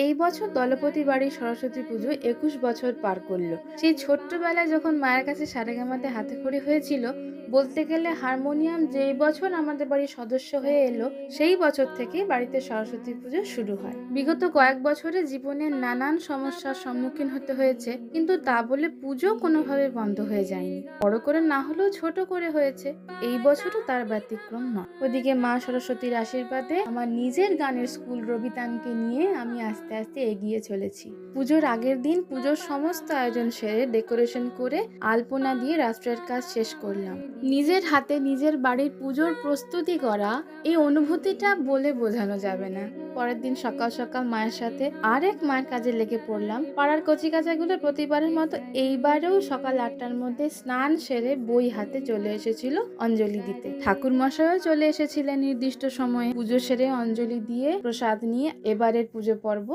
এই বছর দলপতি বাড়ির সরস্বতী পুজো ২১ বছর পার করলো। সেই ছোট্টবেলায় যখন মায়ের কাছে সারেগামাতে হাতেখড়ি হয়েছিল, বলতে গেলে হারমোনিয়াম যেই বছর আমাদের বাড়ির সদস্য হয়ে এলো, সেই বছর থেকেই বাড়িতে সরস্বতী পুজো শুরু হয়। বিগত কয়েক বছরে জীবনের নানান সমস্যার সম্মুখীন হতে হয়েছে, কিন্তু তা বলে পুজো কোনোভাবে বন্ধ হয়ে যায়নি। বড় করে না হলেও ছোট করে হয়েছে। এই বছরও তার ব্যতিক্রম নয়। ওদিকে মা সরস্বতীর আশীর্বাদে আমার নিজের গানের স্কুল রবিতানকে নিয়ে আমি আস্তে আস্তে এগিয়ে চলেছি। পুজোর আগের দিন পুজোর সমস্ত আয়োজন সেরে ডেকোরেশন করে আলপনা দিয়ে রাত্রের কাজ শেষ করলাম। নিজের হাতে নিজের বাড়ির পুজোর প্রস্তুতি করা, এই অনুভূতিটা বলে বোঝানো যাবে না। পরের দিন সকাল সকাল মায়ের সাথে আরেক মায়ের কাজে লেগে পড়লাম। পাড়ার কচিকাঁচাগুলো প্রতিবারের মতো এইবারেও সকাল ৮টার মধ্যে স্নান সেরে বই হাতে চলে এসেছিল অঞ্জলি দিতে। ঠাকুর মশাইও চলে এসেছিলেন নির্দিষ্ট সময়ে। পুজো সেরে অঞ্জলি দিয়ে প্রসাদ নিয়ে এবারের পুজো পর্ব